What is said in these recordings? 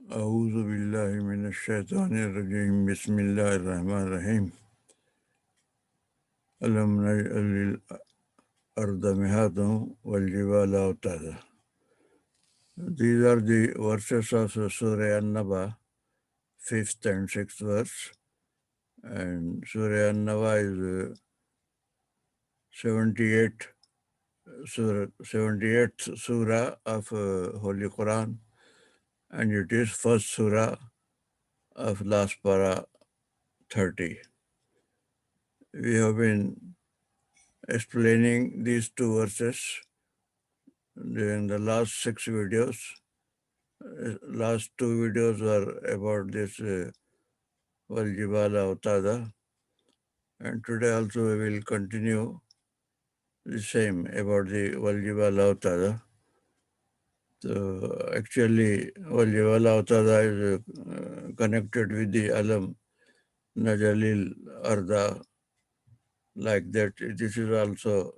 أعوذ بالله من الشيطان الرجيم بسم الله الرحمن الرحيم ألم نجعل الأرض مهادا والجبال أوتادا. These are the verses of Surah Annaba, 5th and 6th verse. And Surah Annaba is 78 78th surah of Holy Quran, and it is first surah of last para 30. We have been explaining these two verses during the last 6 videos. Last 2 videos were about this Valjibala Avtada, and today also we will continue the same about the Valjibala Avtada. So actually, Valjibala Avtada is connected with the Alam Najalil Arda, like that. This is also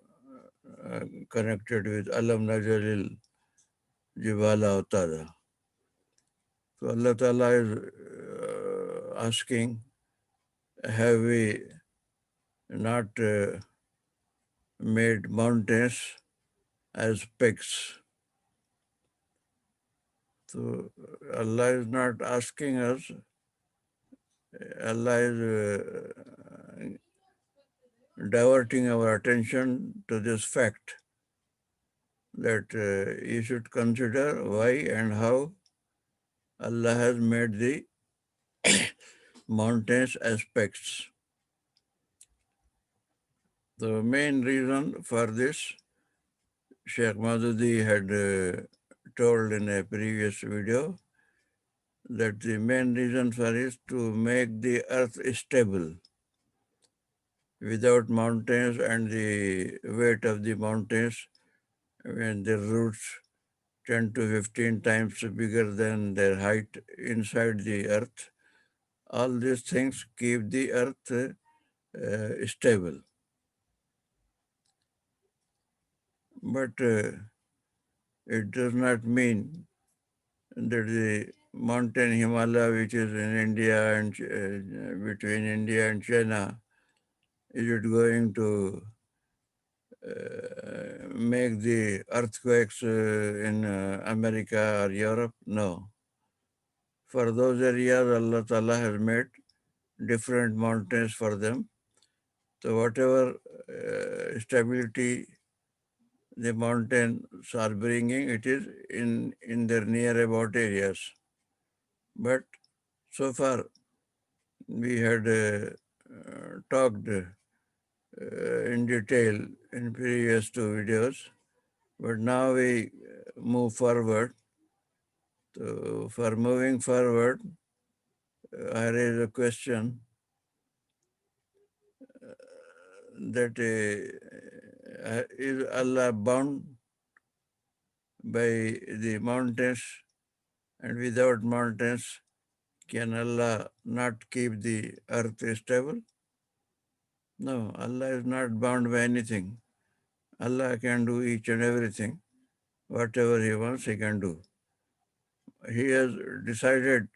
connected with Alam Najalil Jibala Avtada. So Allah Ta'ala is asking, have we not made mountains as pegs? So Allah is not asking us, Allah is diverting our attention to this fact that you should consider why and how Allah has made the mountains as pegs. The main reason for this, Sheikh Maududi had told in a previous video, that the main reason for is to make the earth stable. Without mountains and the weight of the mountains, when their roots 10 to 15 times bigger than their height inside the earth, all these things keep the earth stable. But it does not mean that the mountain Himalaya, which is in India and between India and China, is it going to make the earthquakes in America or Europe? No. For those areas, Allah Ta'ala has made different mountains for them. So whatever stability the mountains are bringing, it is in their near about areas. But so far, we had talked in detail in previous two videos, but now we move forward. So for moving forward, I raise a question that is Allah bound by the mountains, and without mountains, can Allah not keep the earth stable? No, Allah is not bound by anything. Allah can do each and everything. Whatever He wants, He can do. He has decided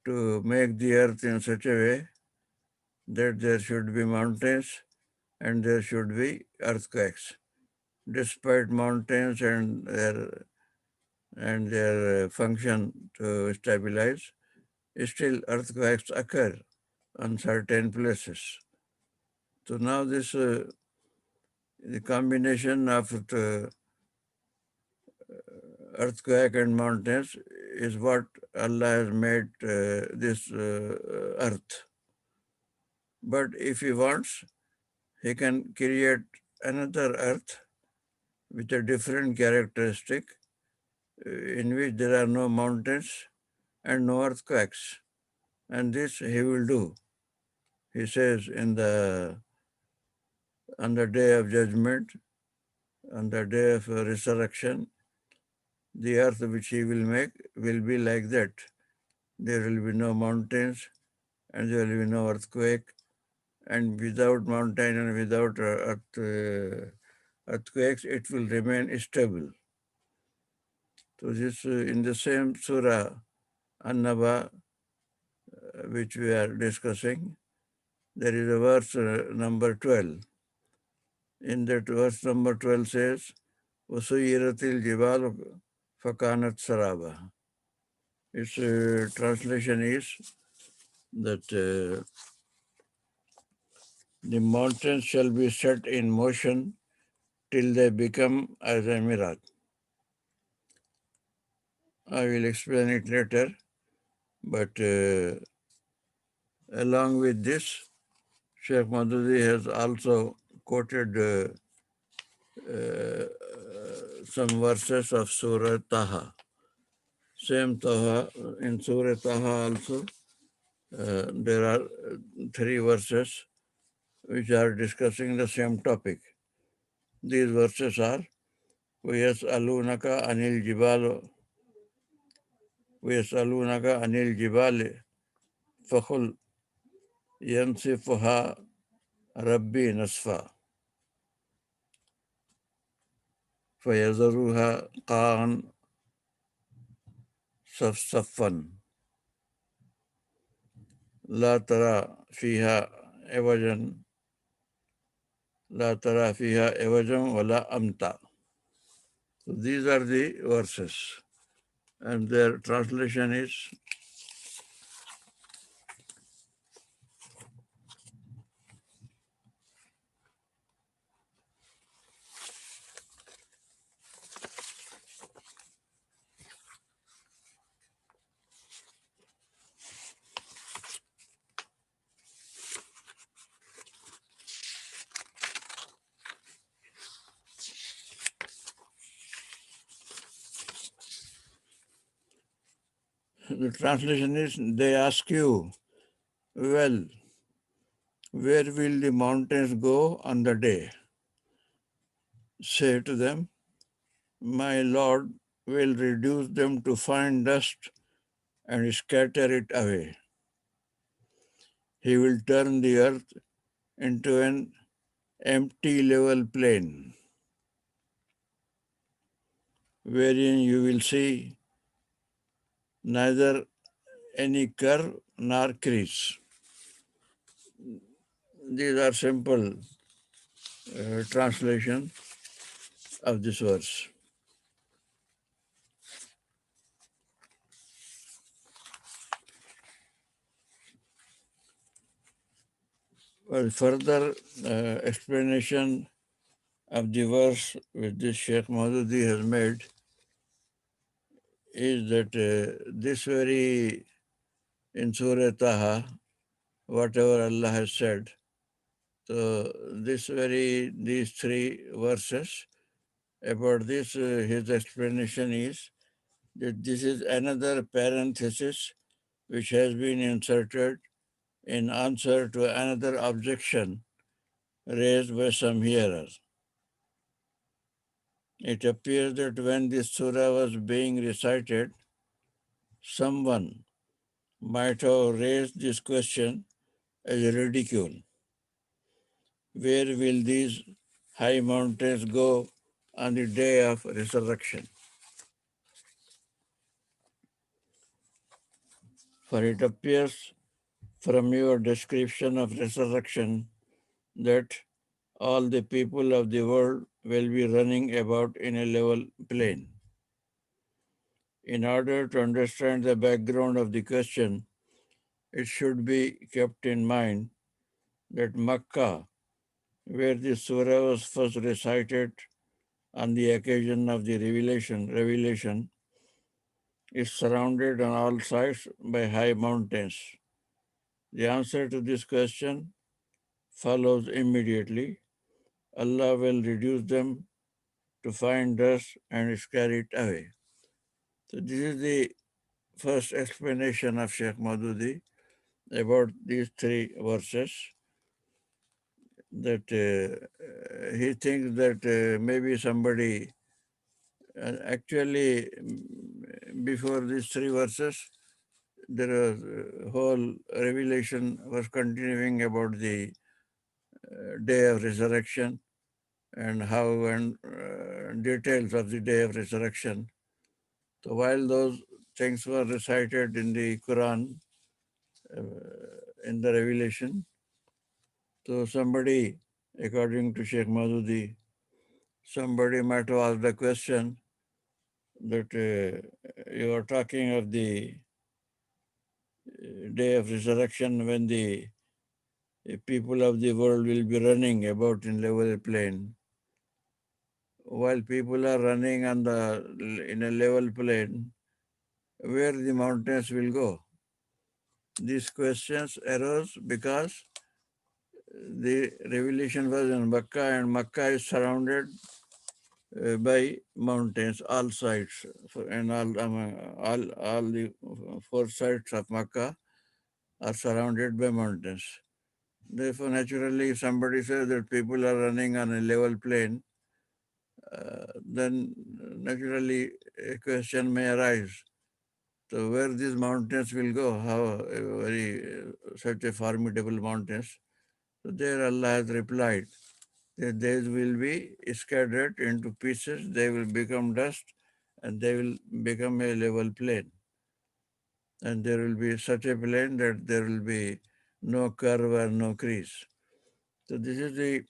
to make the earth in such a way that there should be mountains and there should be earthquakes. Despite mountains and their function to stabilize, still earthquakes occur on certain places. So now this the combination of the earthquake and mountains is what Allah has made this earth. But if He wants, He can create another earth with a different characteristic in which there are no mountains and no earthquakes. And this He will do. He says on the day of judgment, on the day of resurrection, the earth which He will make will be like that. There will be no mountains and there will be no earthquake. And without mountain and without earthquakes, it will remain stable. So this in the same surah, Annaba, which we are discussing, there is a verse number 12. In that verse number 12 says, Usuyiratil Jibal Fakanat Saraba. Its translation is that the mountains shall be set in motion till they become as a mirage. I will explain it later, but along with this, Sheikh Maududi has also quoted some verses of Surah Taha. Same Taha, in Surah Taha also, there are three verses which are discussing the same topic. These verses are, وَيَسْأَلُونَكَ عَنِ الْجِبَالِ وَيَسْأَلُونَكَ عَنِ الْجِبَالِ فَقُلْ يَنْصِفُهَا رَبِّي نَصْفًا فَيَذَرُهَا قَاعًا صَفْصَفًا لا ترى فيها عوجا لا ترى فيها عوجا ولا أمتا. So these are the verses, and their translation is, the translation is, they ask you, well, where will the mountains go on the day? Say to them, my Lord will reduce them to fine dust and scatter it away. He will turn the earth into an empty level plain, wherein you will see neither any curve nor crease. These are simple translation of this verse. Well, further explanation of the verse which this Sheikh Maududi has made is that this very, in Surah Taha, whatever Allah has said, so these three verses, about this, his explanation is that this is another parenthesis which has been inserted in answer to another objection raised by some hearers. It appears that when this surah was being recited, someone might have raised this question as a ridicule. Where will these high mountains go on the day of resurrection? For it appears from your description of resurrection that all the people of the world will be running about in a level plain. In order to understand the background of the question, it should be kept in mind that Makkah, where the surah was first recited on the occasion of the revelation, is surrounded on all sides by high mountains. The answer to this question follows immediately. Allah will reduce them to fine dust and scare it away. So this is the first explanation of Sheikh Maududi about these three verses, that he thinks that maybe somebody, actually before these three verses, there was whole revelation was continuing about the day of resurrection and how and details of the day of resurrection. So while those things were recited in the Quran, uh, in the revelation. So somebody, according to Sheikh Maududi, somebody might have asked the question that you are talking of the day of resurrection when the people of the world will be running about in level plain. While people are running in a level plain, where the mountains will go? These questions arose because the revelation was in Makkah, and Makkah is surrounded by mountains, all sides, and all the four sides of Makkah are surrounded by mountains. Therefore, naturally, if somebody says that people are running on a level plain, then naturally a question may arise. So where these mountains will go, how such a formidable mountains. So there Allah has replied that they will be scattered into pieces, they will become dust, and they will become a level plain. And there will be such a plain that there will be no curve or no crease. So this is the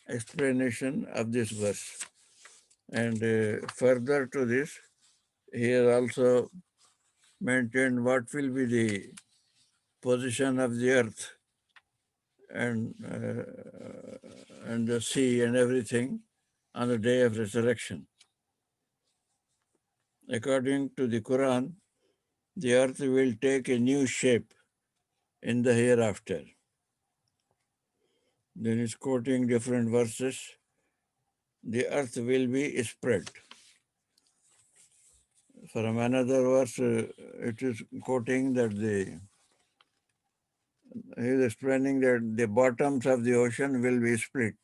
explanation of this verse. And further to this, he has also maintained what will be the position of the earth and the sea and everything on the day of resurrection. According to the Quran, the earth will take a new shape in the hereafter. Then he's quoting different verses. The earth will be spread. From another verse, it is quoting that he is explaining that the bottoms of the ocean will be split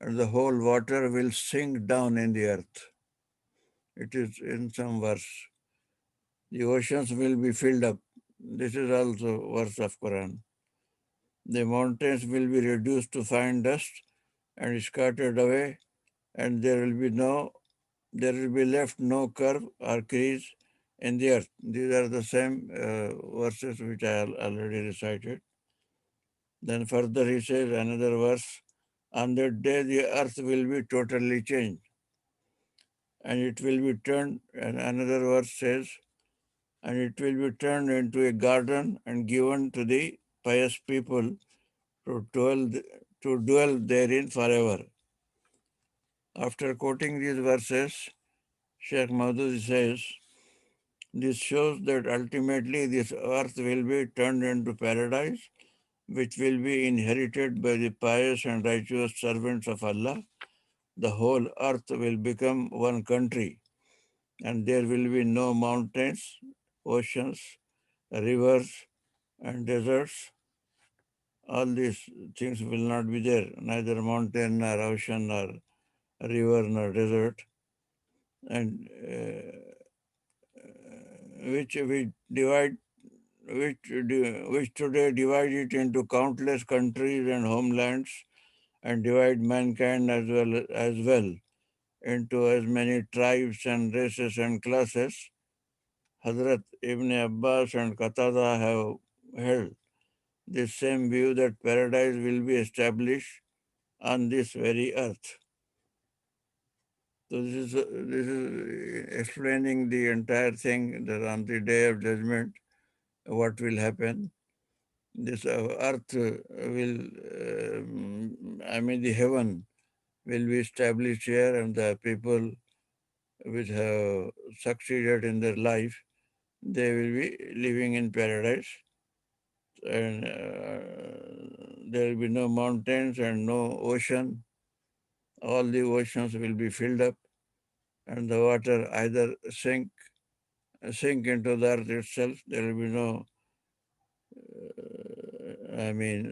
and the whole water will sink down in the earth. It is in some verse. The oceans will be filled up. This is also verse of Quran. The mountains will be reduced to fine dust and scattered away, and there will be left no curve or crease in the earth. These are the same verses which I already recited. Then further he says, another verse, on that day the earth will be totally changed and it will be turned, and another verse says, and it will be turned into a garden and given to the pious people to dwell therein forever. After quoting these verses, Sheikh Maududi says, this shows that ultimately this earth will be turned into paradise, which will be inherited by the pious and righteous servants of Allah. The whole earth will become one country, and there will be no mountains, oceans, rivers, and deserts. All these things will not be there, neither mountain, nor ocean, nor river, nor desert, and which we divide, which today divide it into countless countries and homelands, and divide mankind as well into as many tribes and races and classes. Hazrat Ibn Abbas and Qatada have held this same view that paradise will be established on this very earth. So this is explaining the entire thing that on the day of judgment, what will happen. This earth the heaven will be established here, and the people which have succeeded in their life, they will be living in paradise, and there will be no mountains and no ocean. All the oceans will be filled up, and the water either sink into the earth itself. There will be no,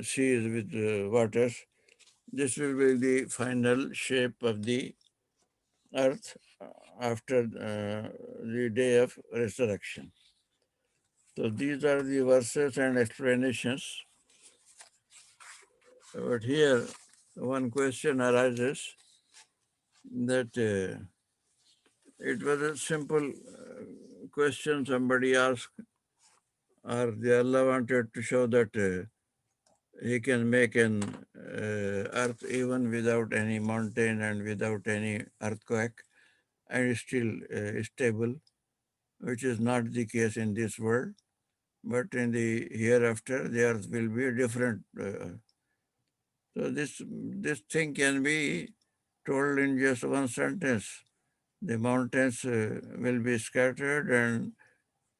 seas with waters. This will be the final shape of the earth after the day of resurrection. So these are the verses and explanations. But here, one question arises that it was a simple question somebody asked, or the Allah wanted to show that He can make an earth even without any mountain and without any earthquake, and still stable, which is not the case in this world. But in the hereafter, the earth will be different. So this thing can be told in just one sentence. The mountains will be scattered and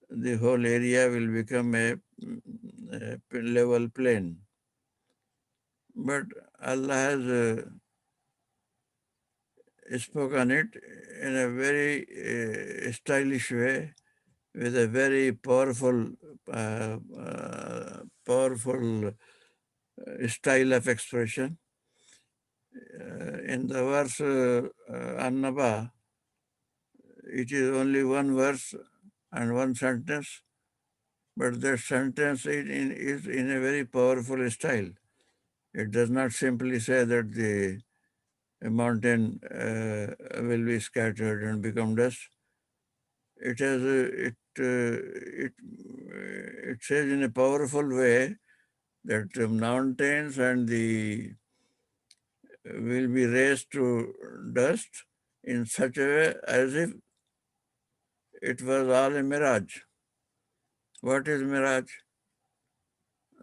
the whole area will become a level plain. But Allah has spoken it in a very stylish way with a very powerful style of expression. In the verse Annaba, it is only one verse and one sentence, but that sentence is in a very powerful style. It does not simply say that the mountain will be scattered and become dust. It has it says in a powerful way that the mountains and the will be raised to dust in such a way as if it was all a mirage. What is mirage?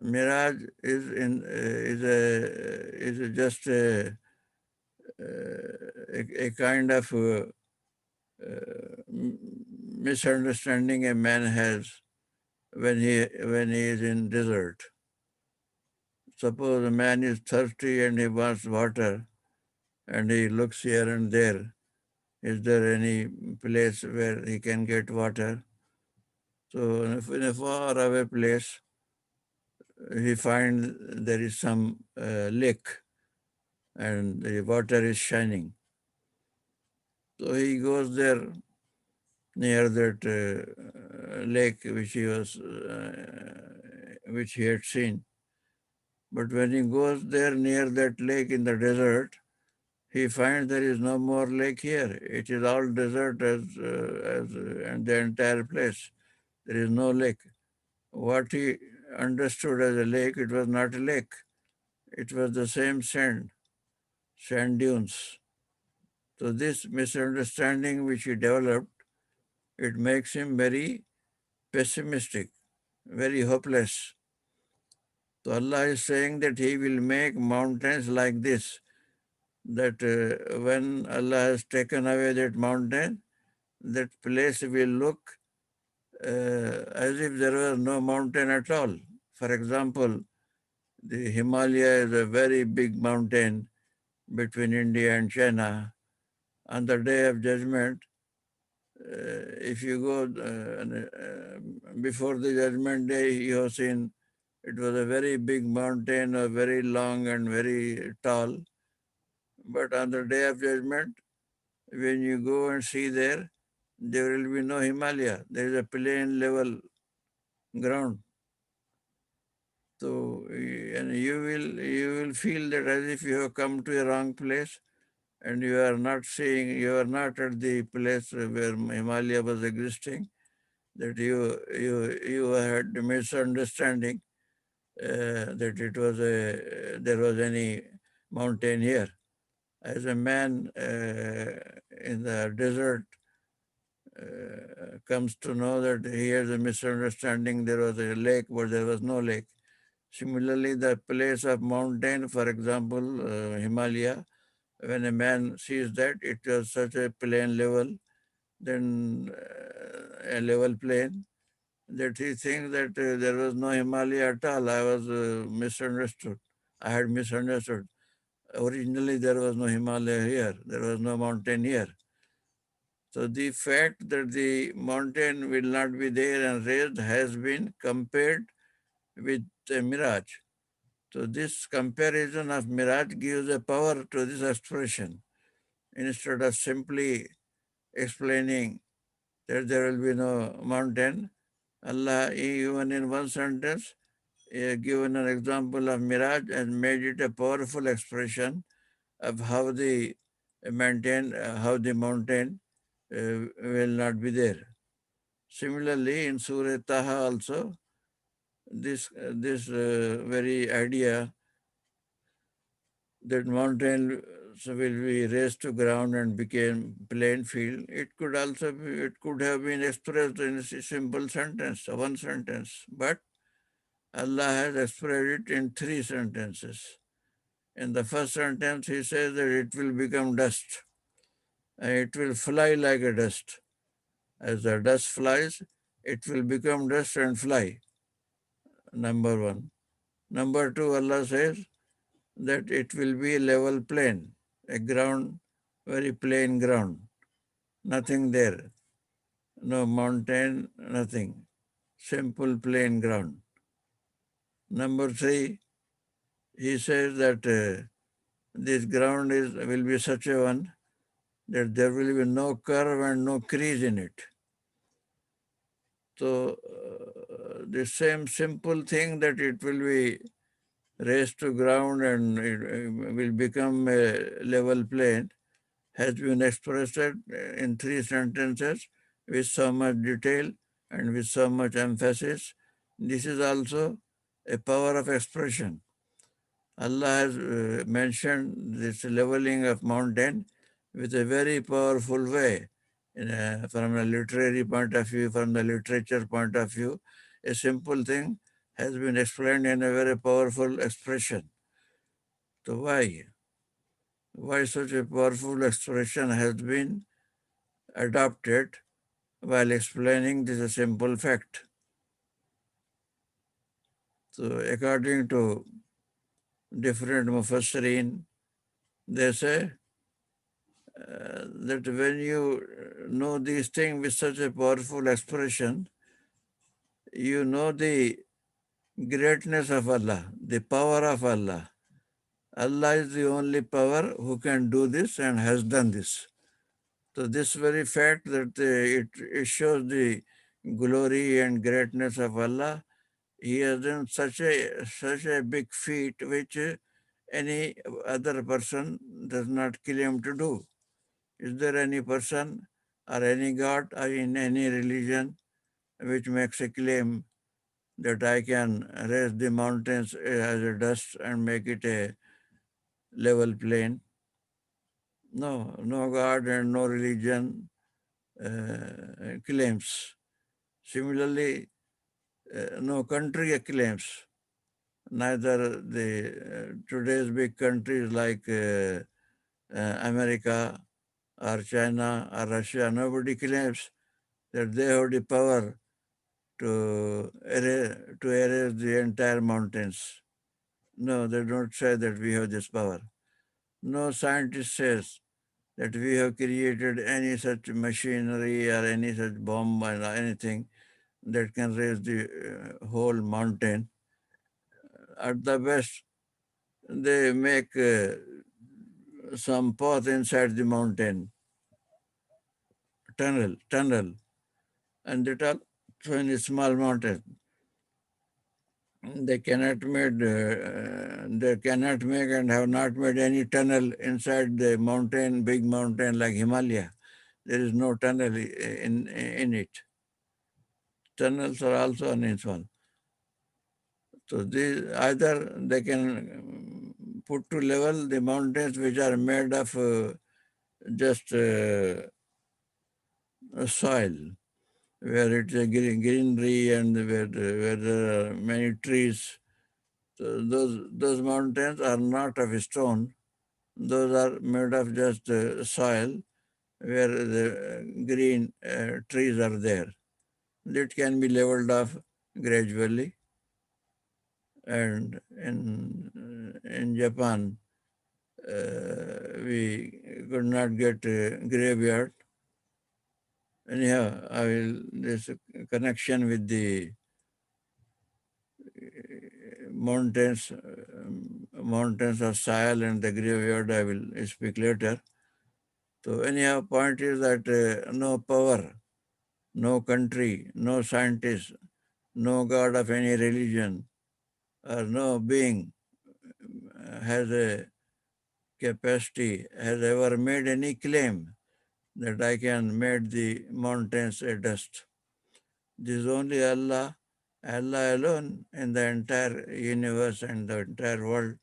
Mirage is just a kind of misunderstanding a man has when he is in desert. Suppose a man is thirsty and he wants water, and he looks here and there. Is there any place where he can get water? So in a far away place, he finds there is some lake and the water is shining. So he goes there near that lake which he had seen. But when he goes there near that lake in the desert, he finds there is no more lake here. It is all desert and the entire place. There is no lake. What he understood as a lake, it was not a lake. It was the same sand dunes. So this misunderstanding which he developed, it makes him very pessimistic, very hopeless. So Allah is saying that He will make mountains like this, that when Allah has taken away that mountain, that place will look as if there was no mountain at all. For example, the Himalaya is a very big mountain between India and China. On the day of judgment, if you go before the judgment day, you have seen it was a very big mountain, very long and very tall. But on the day of judgment, when you go and see there will be no Himalaya. There is a plain level ground. So and you will feel that as if you have come to a wrong place and you are not at the place where Himalaya was existing, that you had a misunderstanding that there was any mountain here. As a man in the desert comes to know that he has a misunderstanding, there was a lake, but there was no lake. Similarly, the place of mountain, for example, Himalaya, when a man sees that it was such a plain level, then a level plain, that he thinks that there was no Himalaya at all. I was misunderstood. I had misunderstood. Originally, there was no Himalaya here. There was no mountain here. So the fact that the mountain will not be there and raised has been compared with a mirage. So this comparison of mirage gives a power to this expression. Instead of simply explaining that there will be no mountain, Allah, even in one sentence, given an example of mirage and made it a powerful expression of how how the mountain will not be there. Similarly, in Surah Taha also, this very idea that mountain will be raised to ground and became plain field, it could have been expressed in a simple sentence, one sentence. But Allah has expressed it in three sentences. In the first sentence, He says that it will become dust and it will fly like a dust. As the dust flies, it will become dust and fly. Number one. Number two, Allah says that it will be a level plain, a ground, very plain ground, nothing there, no mountain, nothing, simple plain ground. Number three, He says that this ground will be such a one that there will be no curve and no crease in it. So the same simple thing that it will be raised to ground and it will become a level plane has been expressed in three sentences with so much detail and with so much emphasis. This is also a power of expression. Allah has mentioned this leveling of mountain with a very powerful way. From a literary point of view, from the literature point of view, a simple thing has been explained in a very powerful expression. So why? Why such a powerful expression has been adopted while explaining this simple fact? So according to different mufassirin, they say that when you know these things with such a powerful expression, you know the greatness of Allah, the power of Allah. Allah is the only power who can do this and has done this. So this very fact that it shows the glory and greatness of Allah. He has done such a big feat which any other person does not claim to do. Is there any person or any god or in any religion which makes a claim that I can raise the mountains as a dust and make it a level plain? No, no god and no religion claims. Similarly, no country claims. Neither the today's big countries like America or China or Russia, nobody claims that they have the power to erase the entire mountains. No, they don't say that we have this power. No scientist says that we have created any such machinery or any such bomb or anything that can raise the whole mountain. At the best, they make some path inside the mountain, tunnel, and that also in a small mountain. They cannot make and have not made any tunnel inside the mountain, big mountain like Himalaya. There is no tunnel in it. Tunnels are also uninstalled. So these either they can put to level the mountains which are made of just soil, where it's a greenery and where there are many trees. So those mountains are not of stone. Those are made of just soil where the green trees are there. That can be leveled off gradually. And in Japan, we could not get a graveyard. Anyhow, this connection with the mountains of soil and the graveyard, I will speak later. So anyhow, point is that no power, no country, no scientist, no god of any religion, or no being has a capacity, has ever made any claim that I can make the mountains a dust. This is only Allah, Allah alone in the entire universe and the entire world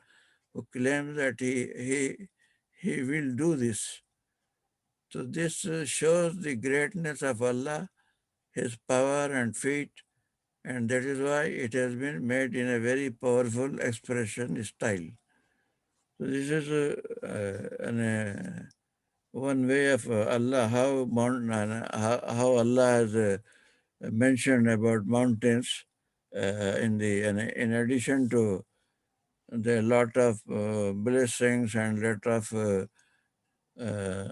who claims that he will do this. So this shows the greatness of Allah, His power and feat, and that is why it has been made in a very powerful expression style. So this is one way of Allah, how Allah has mentioned about mountains in addition to the lot of blessings and uh,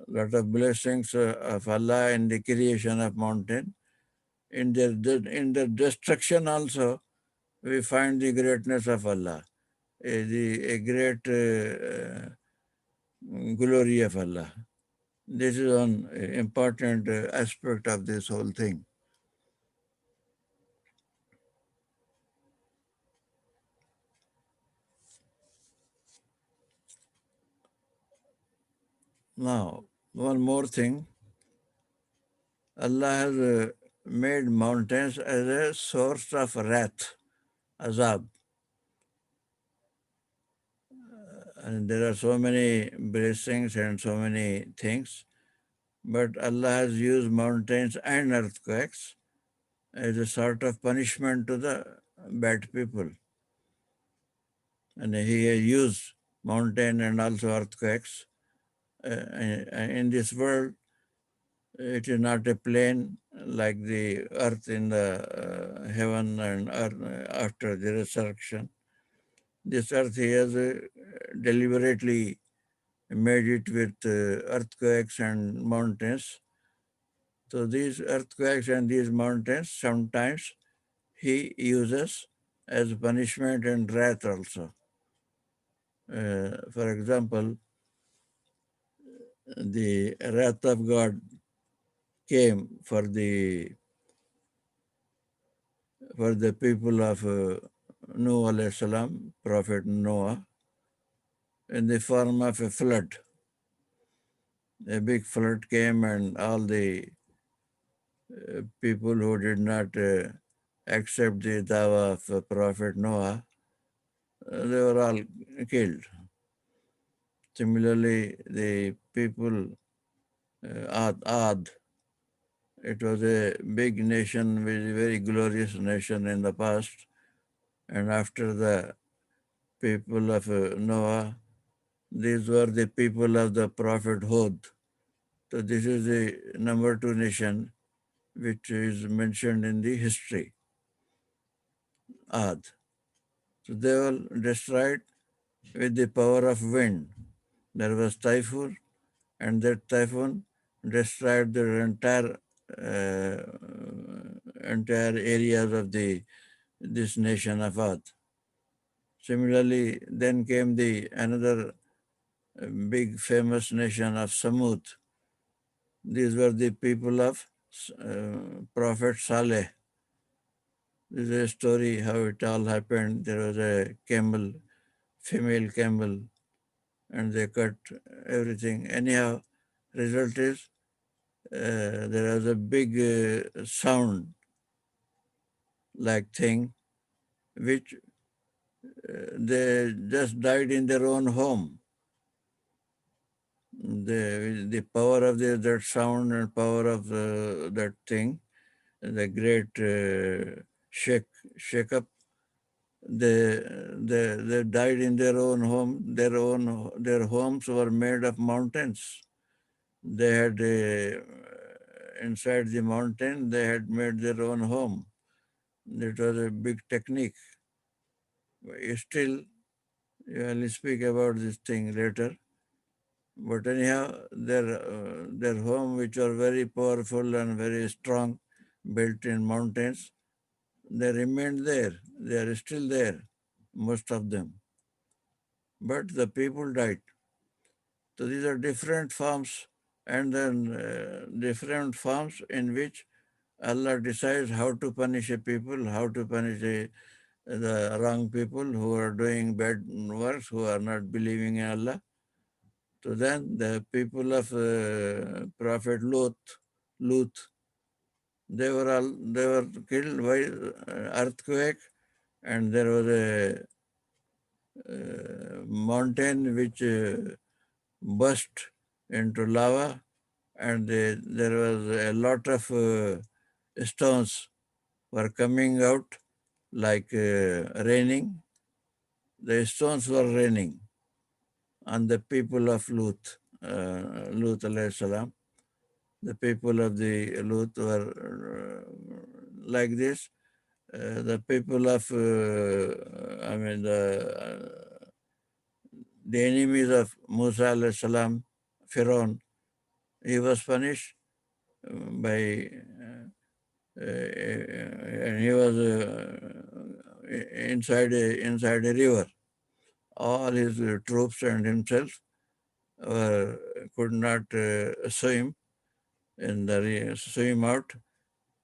lot of blessings of Allah in the creation of mountain. In the destruction also, we find the greatness of Allah, a great glory of Allah. This is one important aspect of this whole thing. Now, one more thing. Allah has made mountains as a source of wrath, azab. And there are so many blessings and so many things. But Allah has used mountains and earthquakes as a sort of punishment to the bad people. And He has used mountain and also earthquakes. In this world, it is not a plane like the earth in the heaven and earth after the resurrection. This earth He has deliberately made it with earthquakes and mountains. So these earthquakes and these mountains sometimes He uses as punishment and wrath also. For example, the wrath of God came for the people of Noah alayhi salam, Prophet Noah, in the form of a flood. A big flood came, and all the people who did not accept the dawah of Prophet Noah, they were all killed. Similarly, the people, Ad, it was a big nation, very glorious nation in the past. And after the people of Noah, these were the people of the Prophet Hud. So this is the number two nation which is mentioned in the history, Ad. So they were destroyed with the power of wind. There was typhoon, and that typhoon destroyed the uh, entire areas of this nation of Ad. Similarly, then came the another big famous nation of Samud. These were the people of Prophet Saleh. This is a story how it all happened. There was a camel, female camel, and they cut everything. Anyhow, result is there was a big sound like thing which they just died in their own home. The power of that sound and power of that thing, the great shake up, they died in their own home. Their homes were made of mountains. They had inside the mountain. They had made their own home. It was a big technique. Still, you will speak about this thing later. But anyhow, their home, which are very powerful and very strong, built in mountains, they remained there. They are still there, most of them. But the people died. So these are different forms, and then different forms in which Allah decides how to punish a people, how to punish the wrong people who are doing bad works, who are not believing in Allah. So then the people of Prophet Lut, They were killed by earthquake, and there was a mountain which burst into lava, and there was a lot of stones were coming out like raining. The stones were raining on the people of Lut alayhi salam. The people of the Lut were like this. The people of, the enemies of Musa alayhi salam, Pharaoh, he was punished by, and he was inside a river. All his troops and himself could not swim swim out.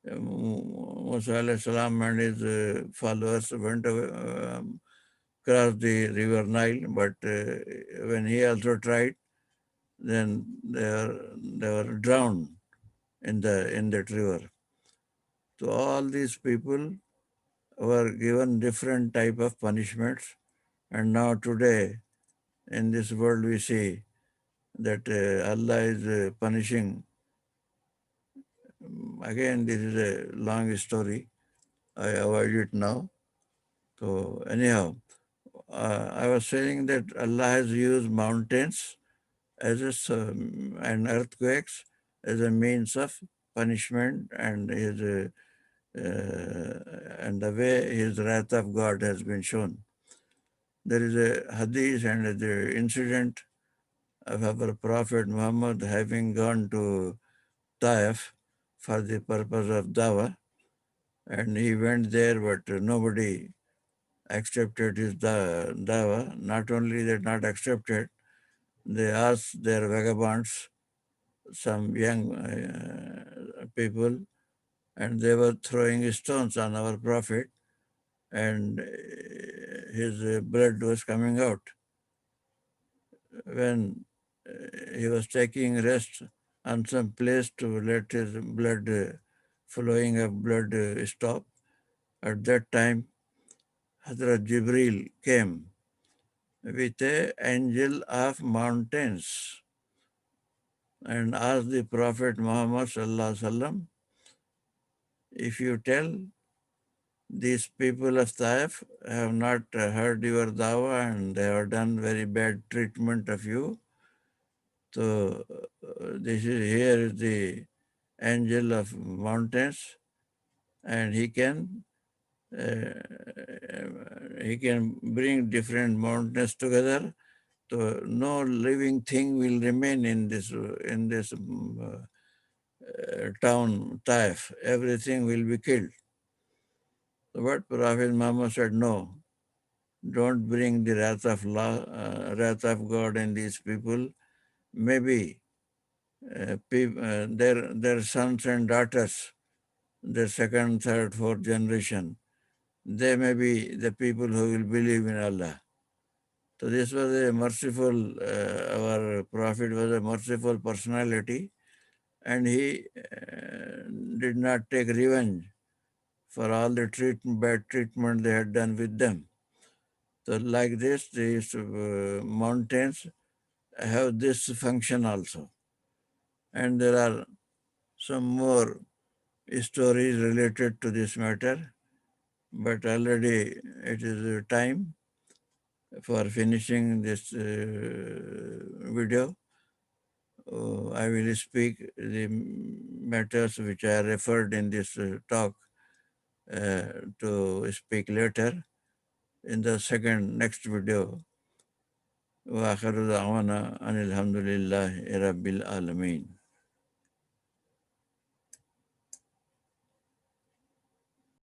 Musa alayhi salam and his followers went away, crossed the river Nile, but when he also tried, then they were drowned in that river. So all these people were given different type of punishments, and now today in this world we see that Allah is punishing. Again, this is a long story. I avoid it now. So anyhow, I was saying that Allah has used mountains and earthquakes as a means of punishment, and and the way His wrath of God has been shown. There is a hadith and the incident of our Prophet Muhammad having gone to Taif for the purpose of dawah, and he went there, but nobody accepted his dawah. Not only they not accepted, they asked their vagabonds, some young people, and they were throwing stones on our Prophet, and his blood was coming out. When he was taking rest on some place to let his blood, flowing of blood stop, at that time Hazrat Jibril came with a angel of mountains and asked the Prophet Muhammad sallallahu alaihi wasallam, if you tell these people of Taif have not heard your dawah and they have done very bad treatment of you, so here is the angel of mountains, and uh, he can bring different mountains together. So no living thing will remain in this town Taif. Everything will be killed. But Prophet Muhammad said, no, don't bring the wrath of God in these people. Maybe their sons and daughters, the second, third, fourth generation, they may be the people who will believe in Allah. So this was a merciful, our Prophet was a merciful personality, and he did not take revenge for all the bad treatment they had done with them. So like this, these mountains have this function also. And there are some more stories related to this matter, but already it is time for finishing this video. I will speak the matters which are referred in this talk to speak later in the next video. وآخر دعوانا أن الحمد لله رب العالمين.